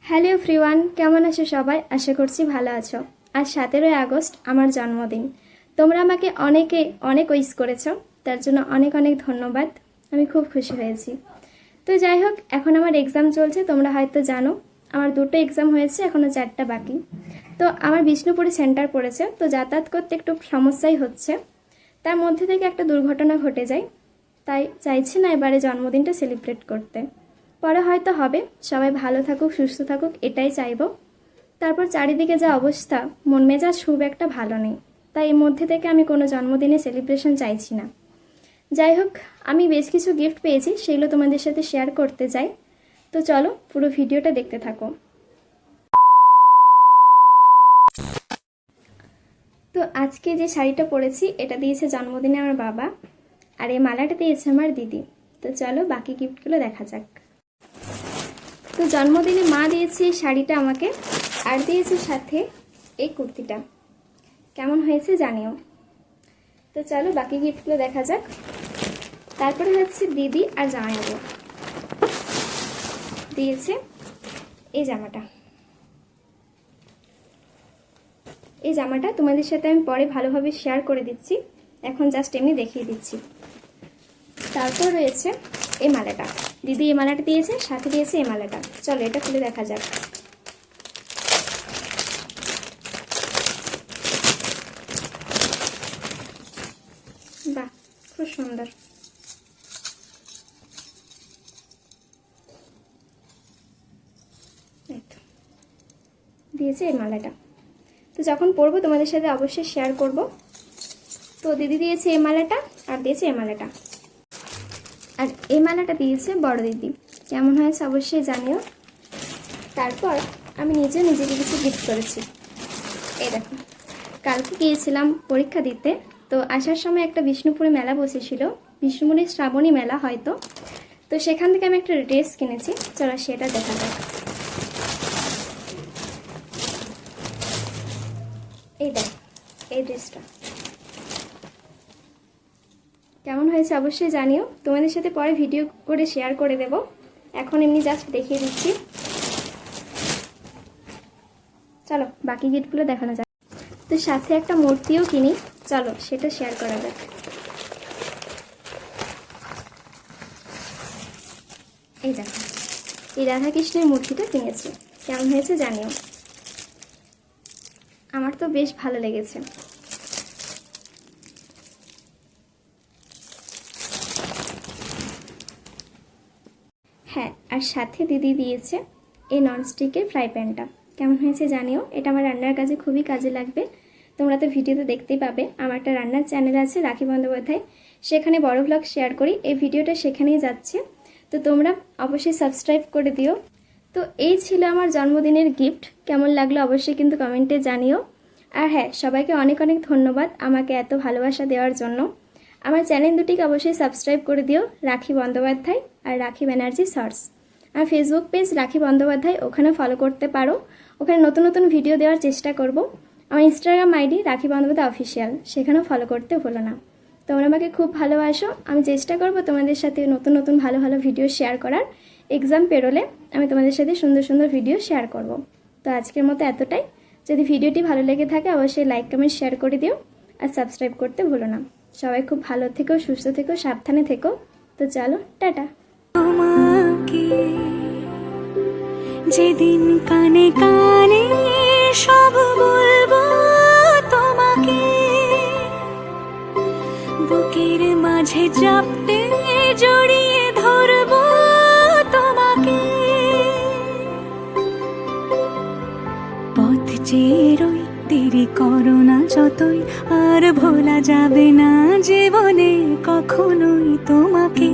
Hello everyone, কেমন আছো সবাই? আশা করছি ভালো আছো। আজ 17ই আগস্ট আমার জন্মদিন। তোমরা আমাকে অনেক উইশ করেছো, তার জন্য অনেক ধন্যবাদ। আমি খুব খুশি হয়েছি। তো যাই হোক, এখন আমার এক্সাম চলছে, তোমরা হয়তো জানো আমার 2টো এক্সাম হয়েছে, এখনও 4টা বাকি। তো আমার বিষ্ণুপুরে সেন্টার পড়েছে, তো যাতায়াত করতে একটু সমস্যাই হচ্ছে। তার মধ্যে থেকে একটা দুর্ঘটনা ঘটে যায়, তাই চাইছি না এবারে জন্মদিনটা সেলিব্রেট করতে। পরে হয়তো হবে, সবাই ভালো থাকুক, সুস্থ থাকুক, এটাই চাইবো। তারপর চারিদিকে যা অবস্থা, মন মেজাজ খুব একটা ভালো নেই, তাই এর মধ্যে থেকে আমি কোনো জন্মদিনে সেলিব্রেশন চাইছি না। যাই হোক, আমি বেশ কিছু গিফট পেয়েছি, সেগুলো তোমাদের সাথে শেয়ার করতে চাই। তো চলো পুরো ভিডিওটা দেখতে থাকো। তো আজকে যে শাড়িটা পরেছি, এটা দিয়েছে জন্মদিনে আমার বাবা, আর এই মালাটা দিয়েছে আমার দিদি। তো চলো বাকি গিফটগুলো দেখা যাক। তো জন্মদিনে মা দিয়েছে এই শাড়িটা আমাকে, আর দিয়েছে সাথে এই কুর্তিটা। কেমন হয়েছে জানিও। তো চলো বাকি গিফটগুলো দেখা যাক। তারপরে হচ্ছে দিদি আর জামাইবাবু দিয়েছে এই জামাটা। এই জামাটা তোমাদের সাথে আমি পরে ভালোভাবে শেয়ার করে দিচ্ছি, এখন জাস্ট এমনি দেখিয়ে দিচ্ছি। তারপর রয়েছে এই মালাটা, দিদি এই মালাটা দিয়েছে, সাথে দিয়েছে এই মালাটা। চলো এটা খুলে দেখা যাক। বাহ, খুব সুন্দর। দিয়েছে এই মালাটা, তো যখন পরবো তোমাদের সাথে অবশ্যই শেয়ার করব। তো দিদি দিয়েছে এই মালাটা, আর দিয়েছে এই মালাটা, আর এই মালাটা দিয়েছে বড় দিদি। কেমন হয়েছে অবশ্যই জানিও। তারপর আমি নিজেকে কিছু গিফট করেছি। এই দেখো, কালকে গিয়েছিলাম পরীক্ষা দিতে, তো আসার সময় একটা বিষ্ণুপুরে মেলা বসেছিল, বিষ্ণুপুরের শ্রাবণী মেলা হয়তো। তো সেখান থেকে আমি একটা ড্রেস কিনেছি, চলো সেটা দেখা যাক। এই দেখ, এই ড্রেসটা কেমন হয়েছে অবশ্যই জানিও। তোমাদের সাথে পরে ভিডিও করে শেয়ার করে দেব, এখন এমনি জাস্ট দেখিয়ে দিচ্ছি। চলো বাকি গিফটগুলো দেখানো যাক। তো সাথে একটা মূর্তিও কিনি, চলো সেটা শেয়ার করা যাক। এই দেখো, এই রাধাকৃষ্ণের মূর্তিটা কিনেছি, কেমন হয়েছে জানিও। আমার তো বেশ ভালো লেগেছে। হ্যাঁ, আর সাথে দিদি দিয়েছে এই ননস্টিকের ফ্রাই প্যানটা। কেমন হয়েছে জানিও, এটা আমার রান্নার কাজে খুবই কাজে লাগবে। তোমরা তো ভিডিওতে দেখতেই পাবে, আমার একটা রান্নার চ্যানেল আছে রাখি বন্দ্যোপাধ্যায়, সেখানে বড় ভ্লগ শেয়ার করি, এই ভিডিওটা সেখানেই যাচ্ছে, তো তোমরা অবশ্যই সাবস্ক্রাইব করে দিও। তো এই ছিল আমার জন্মদিনের গিফট, কেমন লাগলো অবশ্যই কিন্তু কমেন্টে জানিও। আর হ্যাঁ, সবাইকে অনেক ধন্যবাদ আমাকে এত ভালোবাসা দেওয়ার জন্য। আমার চ্যানেল দুটিকে অবশ্যই সাবস্ক্রাইব করে দিও, রাখি বন্দ্যোপাধ্যায় আর রাখি ব্যানার্জি শর্টস। আর ফেসবুক পেজ রাখি বন্দ্যোপাধ্যায়, ওখানে ফলো করতে পারো, ওখানে নতুন ভিডিও দেওয়ার চেষ্টা করব। আমার ইনস্টাগ্রাম আইডি রাখি বন্দ্যোপাধ্যায় অফিসিয়াল, সেখানেও ফলো করতে ভুলো না। তোমরা আমাকে খুব ভালোবাসো, আমি চেষ্টা করব তোমাদের সাথে নতুন ভালো ভিডিও শেয়ার করার। এক্সাম পেরোলে আমি তোমাদের সাথে সুন্দর ভিডিও শেয়ার করব। তো আজকের মতো এতটাই। যদি ভিডিওটি ভালো লেগে থাকে অবশ্যই লাইক কমেন্ট শেয়ার করে দিও, আর সাবস্ক্রাইব করতে ভুলো না। সবাই খুব ভালো থেকো, সুস্থ থেকো, সাবধানে থেকো। তো চলো টাটা। তোমাকে যেদিন কানে কানে সব বলবো তোমাকে, বুকের মাঝে চাপটে জড়িয়ে ধরবো তোমাকে, পথ চেয়ে রই, দেরি করো না যতই, আর ভোলা যাবে না জীবনে কখনোই তোমাকে।